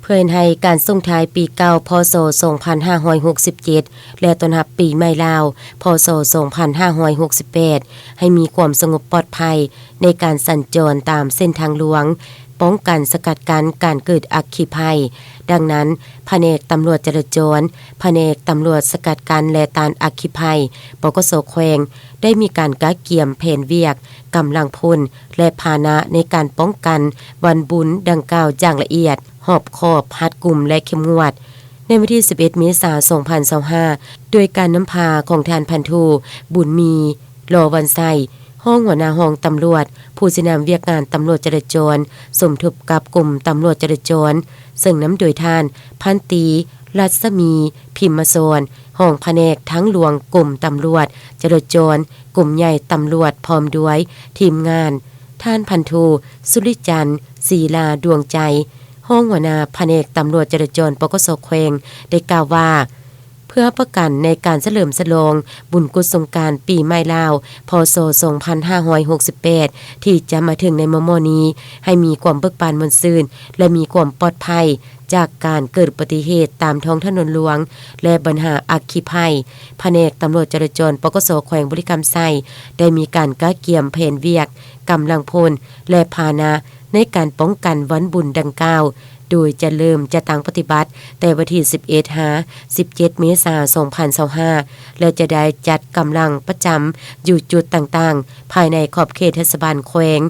เพื่อให้การส่งท้ายปีเก่าพศ2567และต้อนรับปีใหม่ลาวพศ2568ให้มีความสงบปลอดภัยในการสัญจรตามเส้นทางหลวงป้องกันสกัดกั้นการเกิดอัคคีภัยดังนั้นแผนกตำรวจจราจรแผนกตำรวจสกัดกั้นและต้านอัคคีภัยบกส.แขวงได้มีการกะเกียมแผนเวียกกำลังพลและพาหนะในการป้องกันวันบุญดังกล่าวอย่างละเอียดหอบคอบรัดกุมและเข้มงวดในวันที่11 เมษายน 2025โดยการนำพาของท่านพันโทบุญมีลอวันไซห้องหัวหน้าห้องตำรวจผู้สินำเวียกงานตำรวจจราจรสมทบกับกลุ่มตำรวจจราจรซึ่งนำโดยท่านพันตรีรัศมีพิมพ์โซนห้องแผนกทั้งหลวงกลุ่มตำรวจจราจรกลุ่มใหญ่ตำรวจพร้อมด้วยทีมงานท่านพันโทสุริจันทร์ศรีลาดวงใจห้องหัวหน้าแผนกตำรวจจราจรปกส.แขวงได้กล่าวว่าเพื่อประกันในการเฉลิมฉลองบุญกุศลสงกรานต์ปีใหม่ลาวพศ2568ที่จะมาถึงในมม.นี้ให้มีความเบิกบานมนซื่นและมีความปลอดภัยจากการเกิดอุบัติเหตุตามท้องถนนหลวงและปัญหาอัคคีภัยแผนกตำรวจจราจรปกส.แขวงบริคำไซได้มีการกะเกียมแผนเวียกกำลังพลและพาหนะในการป้องกันวันบุญดังกล่าวโดยจะเริ่มจะตั้งปฏิบัติแต่วันที่17 เมษายน 2025และจะได้จัดกำลังประจำอยู่จุดต่างๆภายในขอบเขตเทศบาลแขวง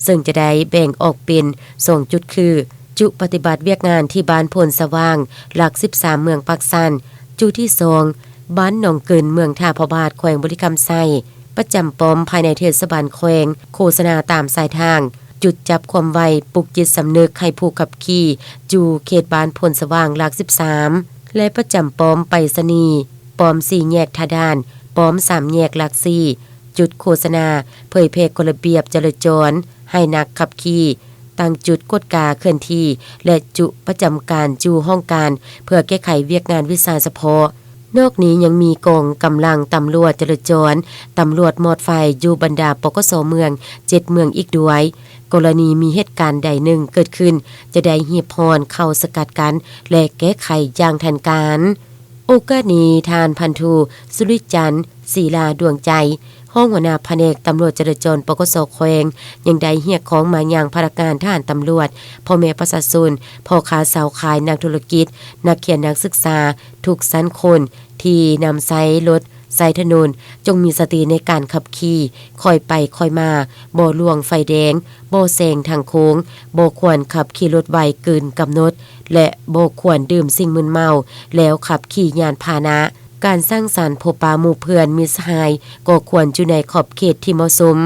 ซึ่งจะได้แบ่งออกเป็น2จุดคือจุปฏิบัติเวียกงานที่บ้านพลสว่างหลัก13เมืองปักสันจุที่2บ้านหนองเกินเมืองท่าพระบาทแขวงบริคำไซประจำปอมภายในเทศบาลแขวงโฆษณาตามสายทางจุดจับความไวปลุกจิตสำนึกให้ผู้ขับขี่จูเขตบ้านพลสว่างหลัก13และประจำปอมไปรษณีย์ปอม4แยกทาดานปอม3แยกหลัก4จุดโฆษณาเผยแพร่กฎระเบียบจราจรให้นักขับขี่ตั้งจุดกดกาเคลื่อนที่และจุประจำการจูห้องการเพื่อแก้ไขเวียกงานวิสาเฉพาะนอกนี้ยังมีกองกำลังตำรวจจราจรตำรวจมอดไฟอยู่บรรดาปกส.เมือง7เมืองอีกด้วยกรณีมีเหตุการณ์ใดหนึ่งเกิดขึ้นจะได้เหียบพรเข้าสกัดกันและแก้ไขอย่างทันการโอกาสนี้ทานพันโทสุริจันทร์ศรีลาดวงใจห้องหัวหน้าแผนกตำรวจจราจรปกส.แขวงยังได้เรียกของมาอย่างพนักงานทหารตำรวจพ่อแม่ประชาชนพ่อค้าสาวขายนักธุรกิจนักเขียนนักศึกษาทุกชั้นคนที่นำใช้รถใช้ถนนจงมีสติในการขับขี่ค่อยไปค่อยมาบ่ล่วงไฟแดงบ่แซงทางโค้งบ่ควรขับขี่รถไวเกินกำหนดและบ่ควรดื่มสิ่งมึนเมาแล้วขับขี่ยานพาหนะการสร้างสรรค์พบปะหมู่เพื่อนมิตรสหายก็ควรอยู่ในขอบเขตที่เหมาะสม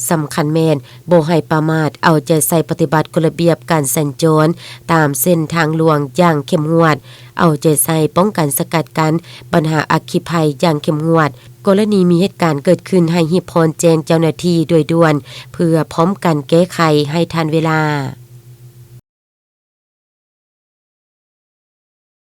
สำคัญแม่นบ่ให้ประมาทเอาใจใส่ปฏิบัติกฎระเบียบการสัญจรตามเส้นทางหลวงอย่างเข้มงวดเอาใจใส่ป้องกันสกัดกั้นปัญหาอัคคีภัยอย่างเข้มงวดกรณีมีเหตุการณ์เกิดขึ้นให้รีบพรแจ้งเจ้าหน้าที่โดยด่วนเพื่อพร้อมกันแก้ไขให้ทันเวลา